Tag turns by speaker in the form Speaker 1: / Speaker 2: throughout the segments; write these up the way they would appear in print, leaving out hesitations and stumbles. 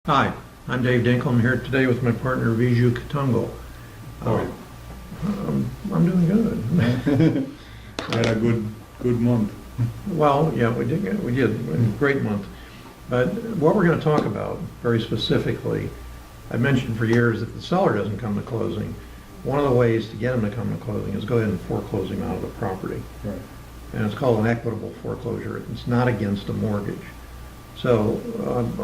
Speaker 1: Hi, I'm Dave Dinkel. I'm here today with my partner Viju Katungal. I'm doing good.
Speaker 2: Had a good month.
Speaker 1: Well, yeah, we did. A great month. But what we're going to talk about very specifically, I mentioned for years if the seller doesn't come to closing, one of the ways to get him to come to closing is go ahead and foreclose him out of the property.
Speaker 2: Right.
Speaker 1: And it's called an equitable foreclosure. It's not against a mortgage. So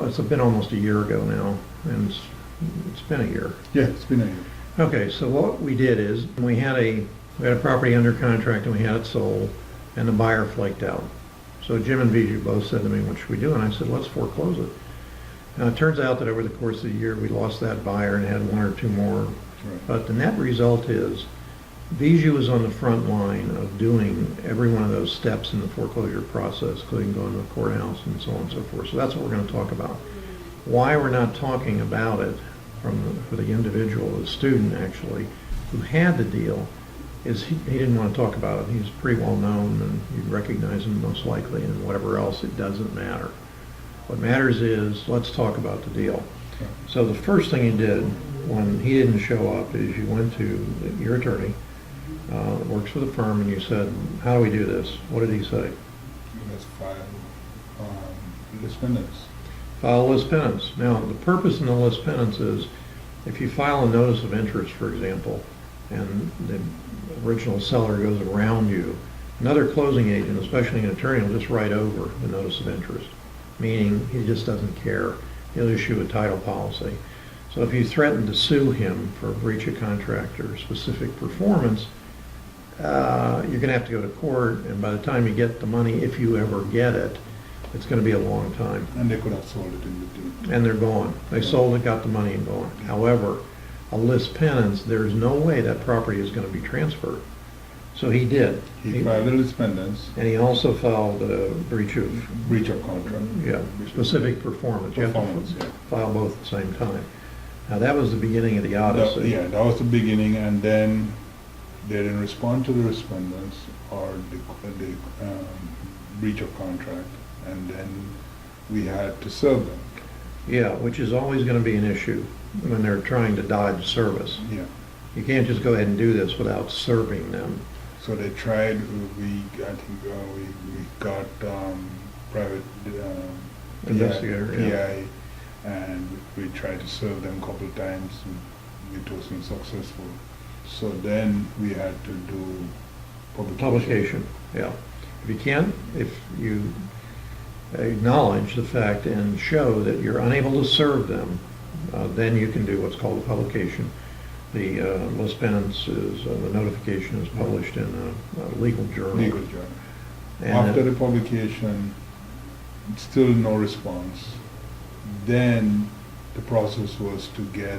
Speaker 1: it's been almost a year ago now, and it's been a year.
Speaker 2: Yeah, it's been a year.
Speaker 1: Okay, so what we did is we had a property under contract and we had it sold, and the buyer flaked out. So Jim and Viju both said to me, "What should we do?" And I said, "Let's foreclose it." Now it turns out that over the course of the year we lost that buyer and had one or two more.
Speaker 2: Right.
Speaker 1: But the net result is Viju was on the front line of doing every one of those steps in the foreclosure process, including going to the courthouse and so on and so forth. So that's what we're going to talk about. Why we're not talking about it for the individual, the student actually, who had the deal, is he didn't want to talk about it. He's pretty well known and you'd recognize him most likely, and whatever else, it doesn't matter. What matters is, let's talk about the deal.
Speaker 2: Okay.
Speaker 1: So the first thing he did when he didn't show up is you went to your attorney, works for the firm, and you said, "How do we do this?" What did he say?
Speaker 2: Let's file list penance.
Speaker 1: File a list penance. Now, the purpose in the list penance is if you file a notice of interest, for example, and the original seller goes around you, another closing agent, especially an attorney, will just write over the notice of interest, meaning he just doesn't care. He'll issue a title policy. So if you threaten to sue him for breach of contract or specific performance, you're going to have to go to court, and by the time you get the money, if you ever get it, it's going to be a long time.
Speaker 2: And they could have sold it in between.
Speaker 1: And they're gone. They sold it, got the money, and gone. However, a list penance, there's no way that property is going to be transferred. So he did.
Speaker 2: He filed a list penance.
Speaker 1: And he also filed a breach of
Speaker 2: contract.
Speaker 1: Yeah, specific performance.
Speaker 2: Performance,
Speaker 1: You have to
Speaker 2: yeah.
Speaker 1: file both at the same time. Now, that was the beginning of the odyssey.
Speaker 2: That was the beginning, and then they didn't respond to the list penance or the breach of contract, and then we had to serve them.
Speaker 1: Yeah, which is always going to be an issue when they're trying to dodge service.
Speaker 2: Yeah.
Speaker 1: You can't just go ahead and do this without serving them.
Speaker 2: So they tried. We got private
Speaker 1: Investigator,
Speaker 2: PI,
Speaker 1: yeah.
Speaker 2: and we tried to serve them a couple of times. And it wasn't successful. So then we had to do
Speaker 1: Publication, yeah. If you acknowledge the fact and show that you're unable to serve them, then you can do what's called a publication. The list penance is, the notification is published in a legal journal.
Speaker 2: Legal journal.
Speaker 1: And
Speaker 2: After the publication, still no response. Then the process was to get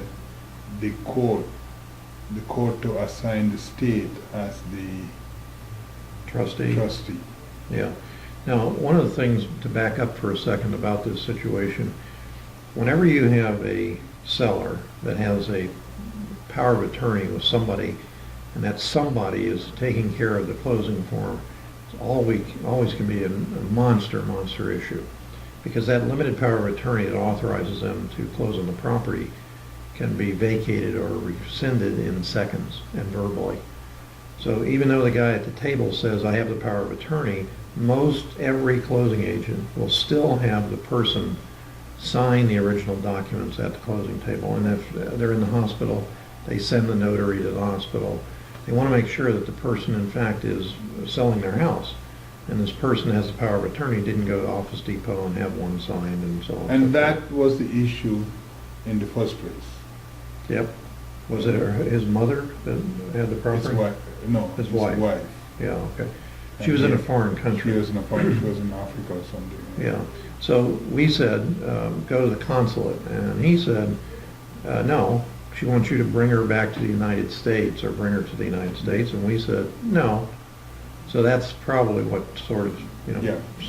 Speaker 2: the court to assign the state as the
Speaker 1: trustee. Yeah. Now, one of the things to back up for a second about this situation, whenever you have a seller that has a power of attorney with somebody, and that somebody is taking care of the closing form, it's always can be a monster issue, because that limited power of attorney that authorizes them to close on the property can be vacated or rescinded in seconds and verbally. So even though the guy at the table says, "I have the power of attorney," most every closing agent will still have the person sign the original documents at the closing table. And if they're in the hospital, they send the notary to the hospital. They want to make sure that the person, in fact, is selling their house. And this person has the power of attorney, didn't go to Office Depot and have one signed and so on.
Speaker 2: And that was the issue in the first place.
Speaker 1: Yep. Was it his mother that had the property?
Speaker 2: His wife. No,
Speaker 1: His wife. Yeah, okay. She was in a foreign country.
Speaker 2: She was in Africa or something.
Speaker 1: Yeah. So we said, go to the consulate. And he said, no, she wants you to bring her back to the United States or bring her to the United States. And we said, no. So that's probably what sort of,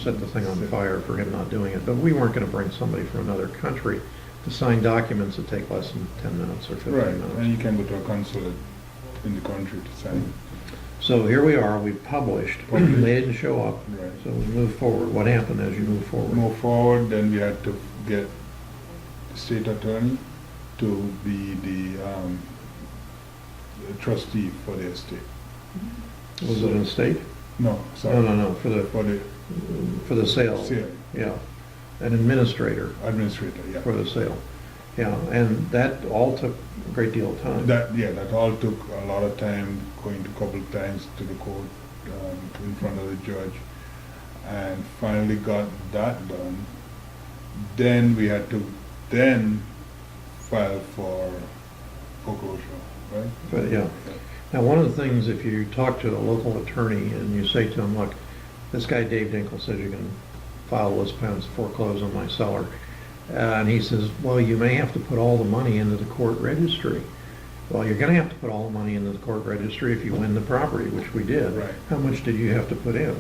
Speaker 1: set the thing on fire for him not doing it. But we weren't going to bring somebody from another country to sign documents that take less than 10 minutes or 15 minutes.
Speaker 2: Right, and you can go to a consulate in the country to sign.
Speaker 1: So here we are, we published, they didn't show up,
Speaker 2: Right.
Speaker 1: so we moved forward. What happened as you moved forward?
Speaker 2: Move forward, then we had to get the state attorney to be the trustee for the estate.
Speaker 1: Was it an estate?
Speaker 2: No, sorry.
Speaker 1: No,
Speaker 2: For the
Speaker 1: for the sale.
Speaker 2: sale,
Speaker 1: Yeah, an administrator
Speaker 2: administrator, yeah.
Speaker 1: for the sale. Yeah, and that all took a great deal of time.
Speaker 2: That all took a lot of time, going to a couple of times to the court, in front of the judge, and finally got that done. Then we had to file for foreclosure, right?
Speaker 1: But yeah. Now, one of the things, if you talk to a local attorney and you say to him, look, this guy Dave Dinkel says you can file list plans to foreclose on my seller. And he says, well, you may have to put all the money into the court registry. Well, you're going to have to put all the money into the court registry if you win the property, which we did.
Speaker 2: Right.
Speaker 1: How much did you have to put in?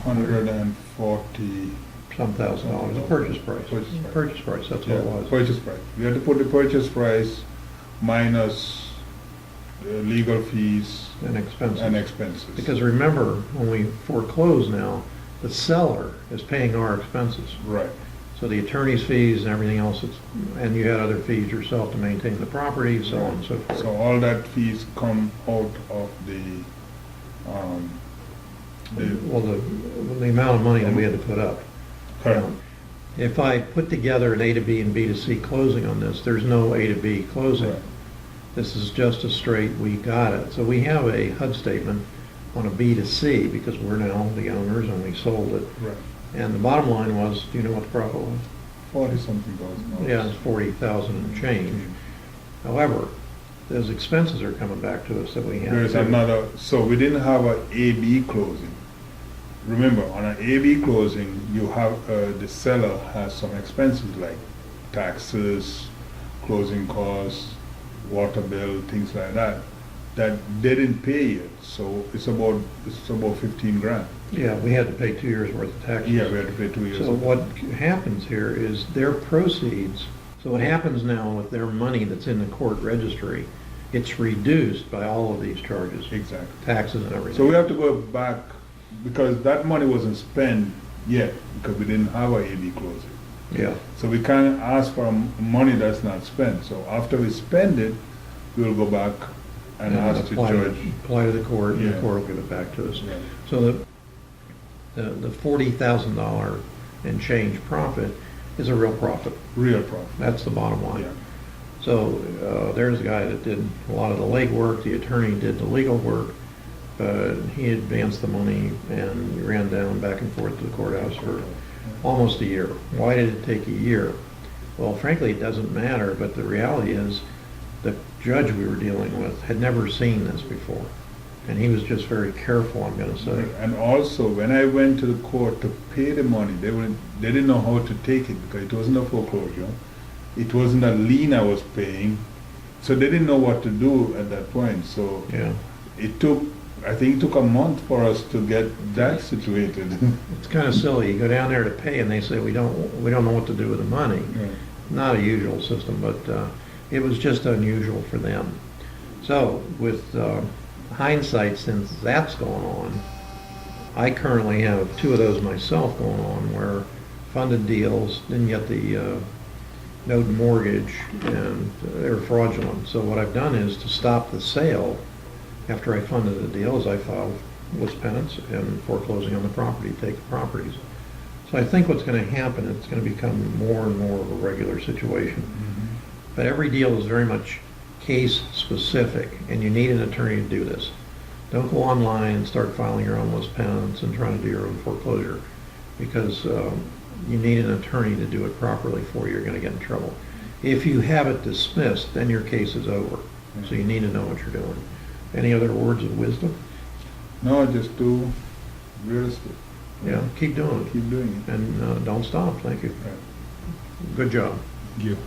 Speaker 2: 140.
Speaker 1: Some $1,000, the purchase price. Purchase price, that's what it was.
Speaker 2: Purchase price. We had to put the purchase price minus legal fees
Speaker 1: And expenses.
Speaker 2: and expenses.
Speaker 1: Because remember, when we foreclose now, the seller is paying our expenses.
Speaker 2: Right.
Speaker 1: So the attorney's fees and everything else, and you had other fees yourself to maintain the property, so on and so forth.
Speaker 2: So all that fees come out of
Speaker 1: Well, the amount of money that we had to put up.
Speaker 2: correct.
Speaker 1: Now, if I put together an A to B and B to C closing on this, there's no A to B closing.
Speaker 2: Right.
Speaker 1: This is just a straight, we got it. So we have a HUD statement on a B to C because we're now the owners and we sold it.
Speaker 2: Right.
Speaker 1: And the bottom line was, do you know what the profit was?
Speaker 2: 40-something thousand.
Speaker 1: Yeah, it's 40,000 and change. However, those expenses are coming back to us that we have.
Speaker 2: There's
Speaker 1: to-
Speaker 2: another, so we didn't have a A-B closing. Remember, on an A-B closing, you have, the seller has some expenses like taxes, closing costs, water bill, things like that they didn't pay yet. So it's about 15 grand.
Speaker 1: Yeah, we had to pay 2 years' worth of taxes.
Speaker 2: Yeah, we had to pay 2 years.
Speaker 1: So
Speaker 2: of-
Speaker 1: what happens here is their proceeds, so what happens now with their money that's in the court registry, it's reduced by all of these charges,
Speaker 2: Exactly.
Speaker 1: taxes and everything.
Speaker 2: So we have to go back, because that money wasn't spent yet, because we didn't have a A-B closing.
Speaker 1: Yeah,
Speaker 2: So we can't ask for money that's not spent. So after we spend it, we'll go back and ask the judge.
Speaker 1: apply to the court, and the
Speaker 2: Yeah.
Speaker 1: court will give it back to us.
Speaker 2: Yeah.
Speaker 1: So the $40,000 and change profit is a real profit.
Speaker 2: Real profit.
Speaker 1: That's the bottom line.
Speaker 2: Yeah.
Speaker 1: So there's a guy that did a lot of the legwork, the attorney did the legal work, but he advanced the money and ran down back and forth to the courthouse for almost a year. Why did it take a year? Well, frankly, it doesn't matter, but the reality is the judge we were dealing with had never seen this before. And he was just very careful, I'm going to say.
Speaker 2: And also, when I went to the court to pay the money, they didn't know how to take it because it wasn't a foreclosure. It wasn't a lien I was paying. So they didn't know what to do at that point. So
Speaker 1: Yeah.
Speaker 2: I think it took a month for us to get that situated.
Speaker 1: It's kind of silly. You go down there to pay and they say, we don't know what to do with the money.
Speaker 2: Yeah.
Speaker 1: Not a usual system, but it was just unusual for them. So with hindsight, since that's going on, I currently have 2 of those myself going on where funded deals didn't get the note and mortgage and they were fraudulent. So what I've done is to stop the sale after I funded the deal is I filed list penance and foreclosing on the property, take the properties. So I think what's going to happen, it's going to become more and more of a regular situation. But every deal is very much case specific, and you need an attorney to do this. Don't go online and start filing your own list penance and trying to do your own foreclosure, because you need an attorney to do it properly for you. You're going to get in trouble. If you have it dismissed, then your case is over. So you need to know what you're doing. Any other words of wisdom?
Speaker 2: No, just do real estate.
Speaker 1: Yeah, keep doing it.
Speaker 2: Keep doing it.
Speaker 1: And don't stop. Thank you.
Speaker 2: Right.
Speaker 1: Good job.
Speaker 2: Thank you.